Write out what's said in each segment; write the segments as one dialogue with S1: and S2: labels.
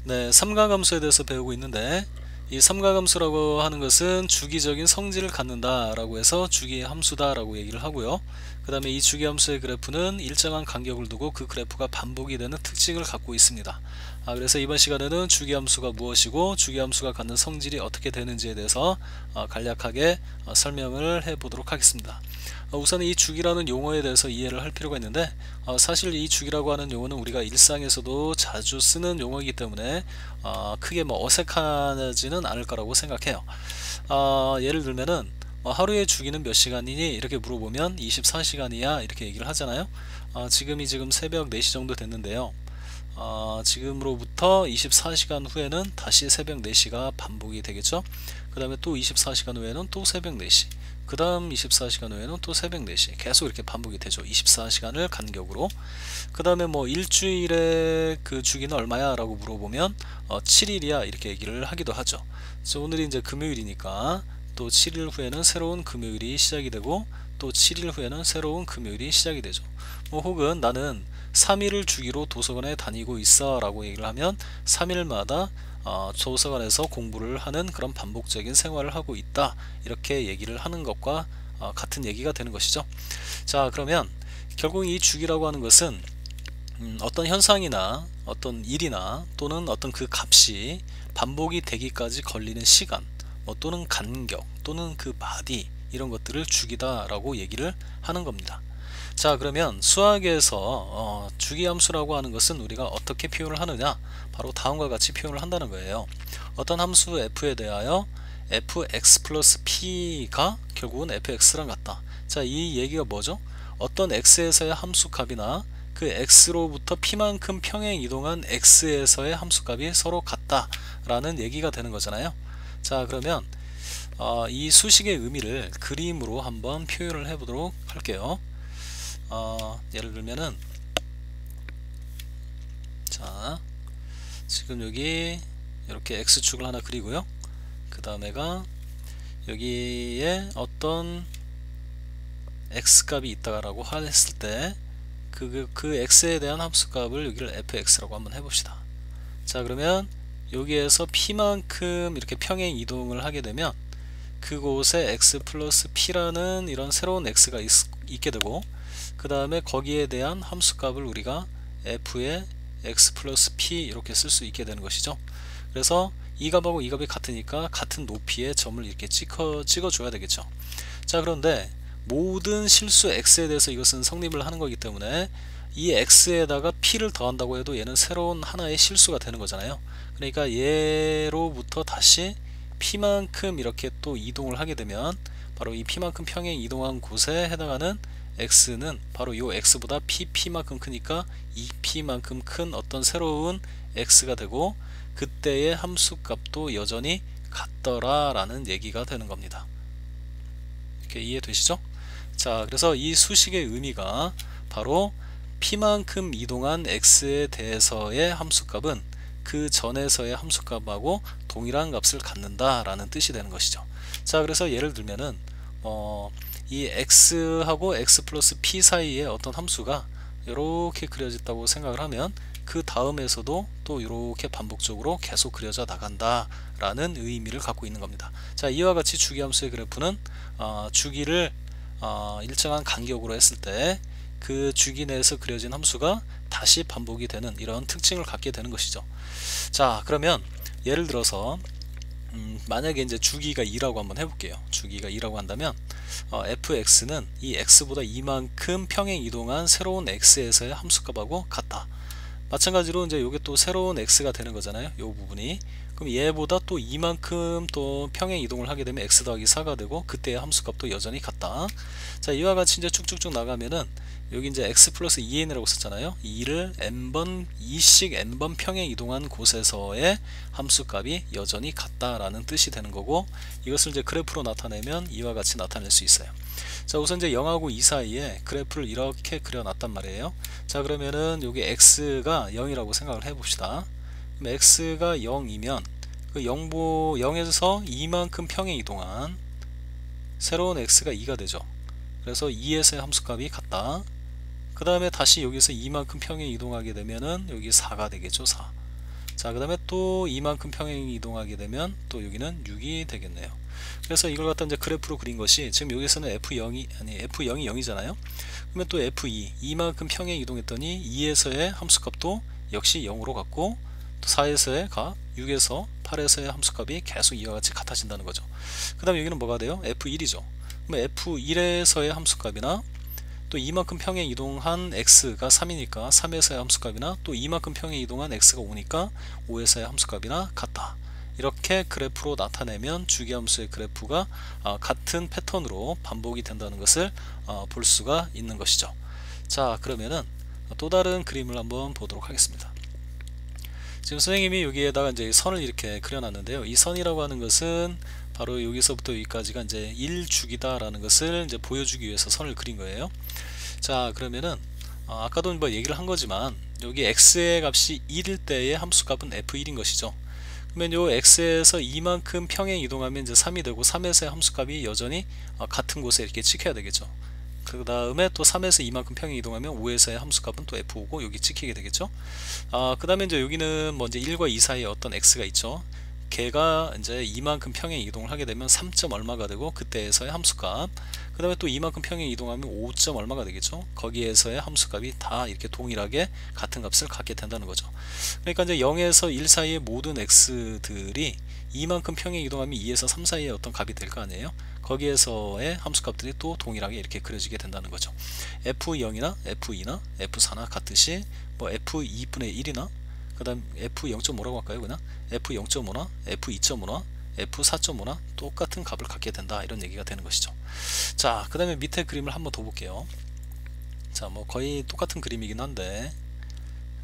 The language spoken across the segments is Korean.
S1: 네, 삼가함수에 대해서 배우고 있는데 이 삼가함수라고 하는 것은 주기적인 성질을 갖는다라고 해서 주기함수다라고 얘기를 하고요. 그 다음에 이 주기함수의 그래프는 일정한 간격을 두고 그 그래프가 반복이 되는 특징을 갖고 있습니다. 그래서 이번 시간에는 주기함수가 무엇이고 주기함수가 갖는 성질이 어떻게 되는지에 대해서 간략하게 설명을 해보도록 하겠습니다. 우선 이 주기라는 용어에 대해서 이해를 할 필요가 있는데 사실 이 주기라고 하는 용어는 우리가 일상에서도 자주 쓰는 용어이기 때문에 크게 어색하지는 않을 거라고 생각해요. 예를 들면은 하루의 주기는 몇 시간이니 이렇게 물어보면 24시간이야 이렇게 얘기를 하잖아요. 지금 새벽 4시 정도 됐는데요. 지금으로부터 24시간 후에는 다시 새벽 4시가 반복이 되겠죠. 그 다음에 또 24시간 후에는 또 새벽 4시, 그 다음 24시간 후에는 또 새벽 4시, 계속 이렇게 반복이 되죠. 24시간을 간격으로. 그 다음에 일주일의 그 주기는 얼마야 라고 물어보면 7일이야 이렇게 얘기를 하기도 하죠. 그래서 오늘이 이제 금요일이니까 또 7일 후에는 새로운 금요일이 시작이 되고 또 7일 후에는 새로운 금요일이 시작이 되죠. 혹은 나는 3일을 주기로 도서관에 다니고 있어 라고 얘기를 하면 3일마다 도서관에서 공부를 하는 그런 반복적인 생활을 하고 있다 이렇게 얘기를 하는 것과 같은 얘기가 되는 것이죠. 자, 그러면 결국 이 주기라고 하는 것은 어떤 현상이나 어떤 일이나 또는 어떤 그 값이 반복이 되기까지 걸리는 시간 또는 간격 또는 그 마디 이런 것들을 주기다 라고 얘기를 하는 겁니다. 자, 그러면 수학에서 주기함수라고 하는 것은 우리가 어떻게 표현을 하느냐, 바로 다음과 같이 표현을 한다는 거예요. 어떤 함수 f에 대하여 fx 플러스 p가 결국은 fx랑 같다. 자, 이 얘기가 뭐죠? 어떤 x에서의 함수값이나 그 x로부터 p만큼 평행 이동한 x에서의 함수값이 서로 같다 라는 얘기가 되는 거잖아요. 자, 그러면 이 수식의 의미를 그림으로 한번 표현을 해 보도록 할게요. 예를 들면은, 자, 지금 여기 이렇게 x축을 하나 그리고요. 그 다음에가 여기에 어떤 x값이 있다라고 했을 때 그 x에 대한 함수값을 여기를 fx라고 한번 해봅시다. 자, 그러면 여기에서 p만큼 이렇게 평행 이동을 하게 되면 그곳에 x 플러스 p라는 이런 새로운 x가 있게 되고, 그 다음에 거기에 대한 함수값을 우리가 f의 x 플러스 p 이렇게 쓸 수 있게 되는 것이죠. 그래서 이 값하고 이 값이 같으니까 같은 높이의 점을 이렇게 찍어 줘야 되겠죠. 자, 그런데 모든 실수 x에 대해서 이것은 성립을 하는 거기 때문에 이 x에다가 p를 더한다고 해도 얘는 새로운 하나의 실수가 되는 거잖아요. 그러니까 얘로부터 다시 p만큼 이렇게 또 이동을 하게 되면 바로 이 p만큼 평행 이동한 곳에 해당하는 x는 바로 이 x보다 pp만큼 크니까 2p만큼 큰 어떤 새로운 x가 되고, 그때의 함수값도 여전히 같더라 라는 얘기가 되는 겁니다. 이렇게 이해되시죠? 자, 그래서 이 수식의 의미가 바로 p만큼 이동한 x에 대해서의 함수값은 그 전에서의 함수값하고 동일한 값을 갖는다 라는 뜻이 되는 것이죠. 자, 그래서 예를 들면은 이 x하고 x 플러스 p 사이에 어떤 함수가 이렇게 그려졌다고 생각을 하면 그 다음에서도 또 이렇게 반복적으로 계속 그려져 나간다 라는 의미를 갖고 있는 겁니다. 자, 이와 같이 주기함수의 그래프는 주기를 일정한 간격으로 했을 때 그 주기 내에서 그려진 함수가 다시 반복이 되는 이런 특징을 갖게 되는 것이죠. 자, 그러면 예를 들어서 만약에 이제 주기가 2라고 한번 해볼게요. 주기가 2라고 한다면 fx는 이 x보다 이만큼 평행 이동한 새로운 x에서의 함수값하고 같다. 마찬가지로 이제 이게 또 새로운 x가 되는 거잖아요. 이 부분이. 그럼 얘보다 또 이만큼 또 평행 이동을 하게 되면 x 더하기 4가 되고 그때의 함수값도 여전히 같다. 자, 이와 같이 이제 쭉쭉쭉 나가면은 여기 이제 x 플러스 2n이라고 썼잖아요. 2를 n번 2씩 n번 평행 이동한 곳에서의 함수값이 여전히 같다라는 뜻이 되는 거고, 이것을 이제 그래프로 나타내면 이와 같이 나타낼 수 있어요. 자, 우선 이제 0하고 2 사이에 그래프를 이렇게 그려놨단 말이에요. 자, 그러면은 여기 x가 0이라고 생각을 해봅시다. 그럼 x가 0이면 그 0에서 2만큼 평행 이동한 새로운 x가 2가 되죠. 그래서 2에서의 함수값이 같다. 그 다음에 다시 여기서 이만큼 평행 이동하게 되면은 여기 4가 되겠죠. 4. 자, 그 다음에 또 이만큼 평행 이동하게 되면 또 여기는 6이 되겠네요. 그래서 이걸 갖다 이제 그래프로 그린 것이, 지금 여기서는 F0이 아니 F0이 0이잖아요. 그러면 또 F2 이만큼 평행 이동했더니 2에서의 함수값도 역시 0으로 갔고, 또 4에서의 값, 6에서 8에서의 함수값이 계속 이와 같이 같아진다는 거죠. 그 다음에 여기는 뭐가 돼요? F1이죠. 그러면 F1에서의 함수값이나 또 이만큼 평행 이동한 x가 3이니까 3에서의 함수값이나 또 이만큼 평행 이동한 x가 5니까 5에서의 함수값이나 같다. 이렇게 그래프로 나타내면 주기함수의 그래프가 같은 패턴으로 반복이 된다는 것을 볼 수가 있는 것이죠. 자, 그러면은 또 다른 그림을 한번 보도록 하겠습니다. 지금 선생님이 여기에다가 이제 선을 이렇게 그려놨는데요. 이 선이라고 하는 것은 바로 여기서부터 여기까지가 이제 1주기다 라는 것을 이제 보여주기 위해서 선을 그린 거예요. 자, 그러면은 아까도 뭐 얘기를 한 거지만 여기 x의 값이 1일 때의 함수값은 f1인 것이죠. 그러면 요 x에서 이만큼 평행 이동하면 이제 3이 되고 3에서의 함수값이 여전히 같은 곳에 이렇게 찍혀야 되겠죠. 그 다음에 또 3에서 이만큼 평행 이동하면 5에서의 함수값은 또 f5고 여기 찍히게 되겠죠. 그 다음에 이제 여기는 뭐 이제 1과 2 사이에 어떤 x가 있죠. 걔가 이제 이만큼 평행 이동을 하게 되면 3점 얼마가 되고 그때에서의 함수값, 그 다음에 또 이만큼 평행 이동하면 5점 얼마가 되겠죠. 거기에서의 함수값이 다 이렇게 동일하게 같은 값을 갖게 된다는 거죠. 그러니까 이제 0에서 1 사이의 모든 x들이 이만큼 평행 이동하면 2에서 3 사이에 어떤 값이 될 거 아니에요. 거기에서의 함수값들이 또 동일하게 이렇게 그려지게 된다는 거죠. f0이나 f2나 f4나 같듯이 뭐 f2분의 1이나 그 다음 f0.5라고 할까요? 그냥 f0.5나 f2.5나 f4.5나 똑같은 값을 갖게 된다, 이런 얘기가 되는 것이죠. 자, 그 다음에 밑에 그림을 한번 더 볼게요. 자, 뭐 거의 똑같은 그림이긴 한데,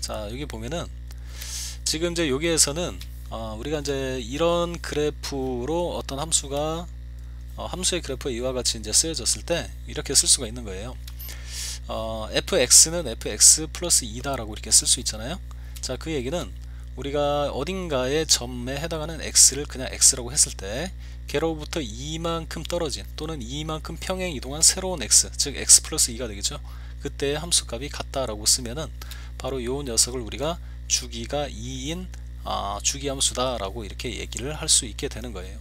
S1: 자, 여기 보면은 지금 이제 여기에서는 우리가 이제 이런 그래프로 어떤 함수가 함수의 그래프가 이와 같이 이제 쓰여졌을 때 이렇게 쓸 수가 있는 거예요. fx는 fx 플러스 2다 라고 이렇게 쓸 수 있잖아요. 자, 그 얘기는 우리가 어딘가의 점에 해당하는 x를 그냥 x라고 했을 때 걔로부터 이만큼 떨어진 또는 이만큼 평행 이동한 새로운 x, 즉 x 플러스 2가 되겠죠. 그때의 함수값이 같다라고 쓰면은 바로 요 녀석을 우리가 주기가 2인 주기함수다 라고 이렇게 얘기를 할 수 있게 되는 거예요.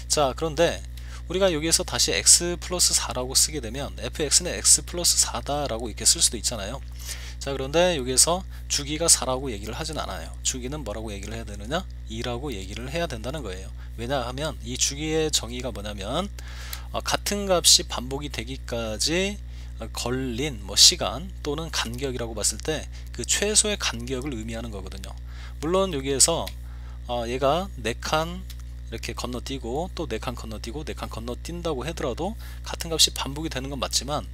S1: 자, 그런데 우리가 여기에서 다시 x 플러스 4라고 쓰게 되면 fx는 x 플러스 4다 라고 이렇게 쓸 수도 있잖아요. 자, 그런데 여기에서 주기가 4라고 얘기를 하진 않아요. 주기는 뭐라고 얘기를 해야 되느냐? 2라고 얘기를 해야 된다는 거예요. 왜냐하면 이 주기의 정의가 뭐냐면 같은 값이 반복이 되기까지 걸린 뭐 시간 또는 간격이라고 봤을 때 그 최소의 간격을 의미하는 거거든요. 물론 여기에서 얘가 4칸 이렇게 건너뛰고 또 4칸 건너뛰고 4칸 건너뛴다고 하더라도 같은 값이 반복이 되는 건 맞지만,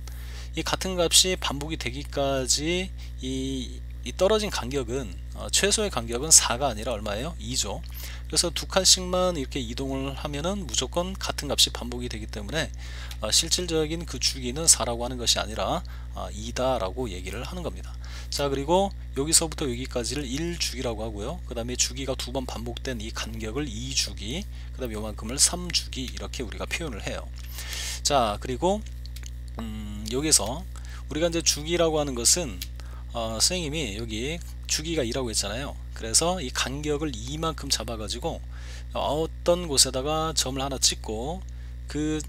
S1: 이 같은 값이 반복이 되기까지 이 떨어진 간격은 최소의 간격은 4가 아니라 얼마예요? 2죠. 그래서 2칸씩만 이렇게 이동을 하면은 무조건 같은 값이 반복이 되기 때문에 실질적인 그 주기는 4라고 하는 것이 아니라 2다 라고 얘기를 하는 겁니다. 자, 그리고 여기서부터 여기까지를 1주기라고 하고요. 그 다음에 주기가 2번 반복된 이 간격을 2주기, 그 다음에 요만큼을 3주기 이렇게 우리가 표현을 해요. 자, 그리고 여기서 우리가 이제 주기라고 하는 것은 선생님이 여기 주기가 2라고 했잖아요. 그래서 이 간격을 2만큼 잡아 가지고 어떤 곳에다가 점을 하나 찍고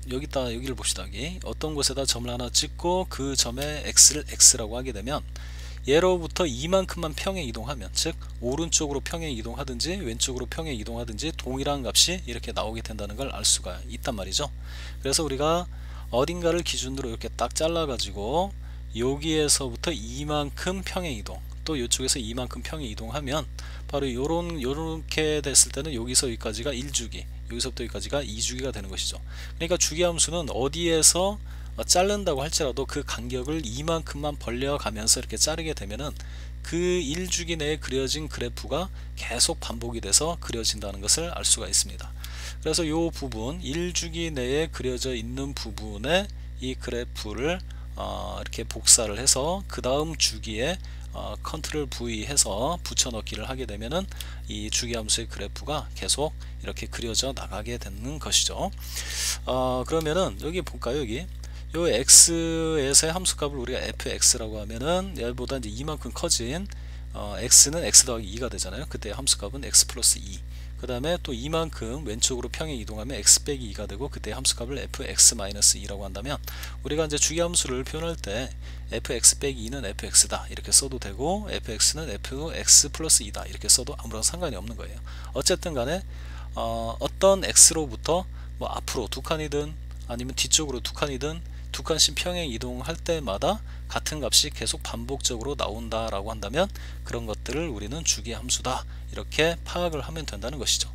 S1: 여기를 봅시다. 여기 어떤 곳에다 점을 하나 찍고 그 점에 x를 x라고 하게 되면 얘로부터 이만큼만 평행 이동하면, 즉 오른쪽으로 평행 이동하든지 왼쪽으로 평행 이동하든지 동일한 값이 이렇게 나오게 된다는 걸 알 수가 있단 말이죠. 그래서 우리가 어딘가를 기준으로 이렇게 딱 잘라 가지고 여기에서부터 이만큼 평행 이동, 또 이쪽에서 이만큼 평행 이동하면 바로 요렇게 됐을 때는 여기서 여기까지가 1주기, 여기서부터 여기까지가 2주기가 되는 것이죠. 그러니까 주기함수는 어디에서 자른다고 할지라도 그 간격을 이만큼만 벌려가면서 이렇게 자르게 되면은 그 1주기 내에 그려진 그래프가 계속 반복이 돼서 그려진다는 것을 알 수가 있습니다. 그래서 이 부분 1주기 내에 그려져 있는 부분에 이 그래프를 이렇게 복사를 해서 그 다음 주기에 컨트롤 V 해서 붙여넣기를 하게 되면은 이 주기함수의 그래프가 계속 이렇게 그려져 나가게 되는 것이죠. 그러면은 여기 볼까요? 여기 요 x에서의 함수값을 우리가 fx라고 하면은 얘보다 이제 이만큼 커진 x는 x 더하기 2가 되잖아요. 그때 함수값은 x 플러스 2. 그 다음에 또 이만큼 왼쪽으로 평행 이동하면 x 빼기 2가 되고 그때 함수값을 fx 마이너스 2라고 한다면 우리가 이제 주기함수를 표현할 때 fx 빼기 2는 fx다 이렇게 써도 되고 fx는 fx 플러스 2다 이렇게 써도 아무런 상관이 없는 거예요. 어쨌든 간에 어떤 x로부터 뭐 앞으로 두 칸이든 아니면 뒤쪽으로 두 칸이든 두 칸씩 평행 이동할 때마다 같은 값이 계속 반복적으로 나온다 라고 한다면 그런 것들을 우리는 주기함수다 이렇게 파악을 하면 된다는 것이죠.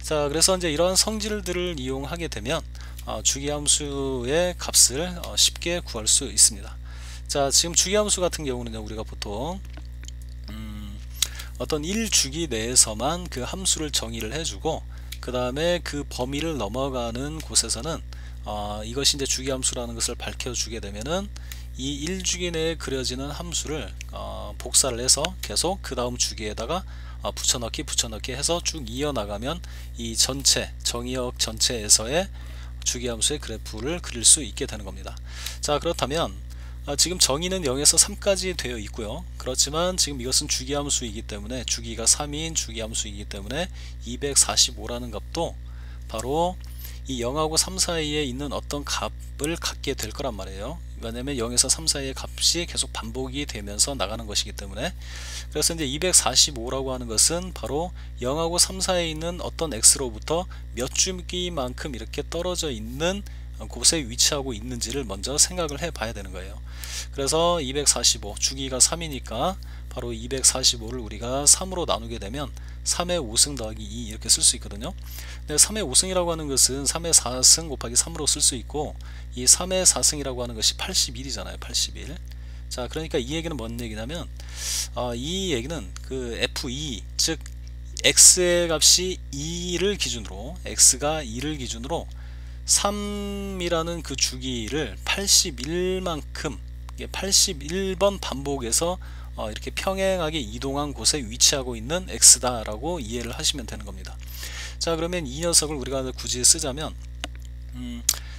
S1: 자, 그래서 이제 이러한 성질들을 이용하게 되면 주기함수의 값을 쉽게 구할 수 있습니다. 자, 지금 주기함수 같은 경우는 우리가 보통 어떤 1주기 내에서만 그 함수를 정의를 해주고 그 다음에 그 범위를 넘어가는 곳에서는 이것이 이제 주기함수라는 것을 밝혀주게 되면은 이 1주기 내에 그려지는 함수를 복사를 해서 계속 그 다음 주기에다가 붙여넣기 해서 쭉 이어나가면 이 전체 정의역 전체에서의 주기함수의 그래프를 그릴 수 있게 되는 겁니다. 자, 그렇다면 지금 정의는 0에서 3까지 되어 있고요. 그렇지만 지금 이것은 주기함수이기 때문에 주기가 3인 주기함수이기 때문에 245라는 값도 바로 이 0하고 3 사이에 있는 어떤 값을 갖게 될 거란 말이에요. 왜냐면 0에서 3 사이의 값이 계속 반복이 되면서 나가는 것이기 때문에. 그래서 이제 245라고 하는 것은 바로 0하고 3 사이에 있는 어떤 x로부터 몇 주기만큼 이렇게 떨어져 있는 곳에 위치하고 있는지를 먼저 생각을 해 봐야 되는 거예요. 그래서 245 주기가 3이니까 바로 245를 우리가 3으로 나누게 되면 3의 5승 더하기 2 이렇게 쓸 수 있거든요. 근데 3의 5승이라고 하는 것은 3의 4승 곱하기 3으로 쓸 수 있고 이 3의 4승이라고 하는 것이 81이잖아요. 81. 자, 그러니까 이 얘기는 뭔 얘기냐면 이 얘기는 그 F2 즉 x의 값이 2를 기준으로 x가 2를 기준으로 3이라는 그 주기를 81만큼 81번 반복해서 이렇게 평행하게 이동한 곳에 위치하고 있는 x다 라고 이해를 하시면 되는 겁니다. 자, 그러면 이 녀석을 우리가 굳이 쓰자면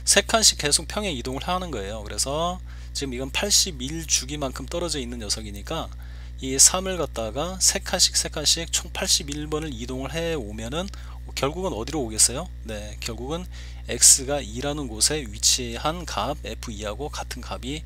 S1: 3칸씩 계속 평행 이동을 하는 거예요. 그래서 지금 이건 81주기만큼 떨어져 있는 녀석이니까 이 3을 갖다가 3칸씩 총 81번을 이동을 해 오면은 결국은 어디로 오겠어요? 네, 결국은 x가 2라는 곳에 위치한 값 f2하고 같은 값이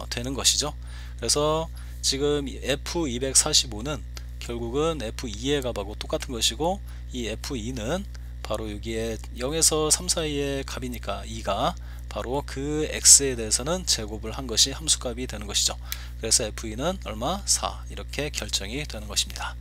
S1: 되는 것이죠. 그래서 지금 f245는 결국은 f2의 값하고 똑같은 것이고 이 f2는 바로 여기에 0에서 3 사이의 값이니까 2가 바로 그 x에 대해서는 제곱을 한 것이 함수값이 되는 것이죠. 그래서 f2는 얼마? 4 이렇게 결정이 되는 것입니다.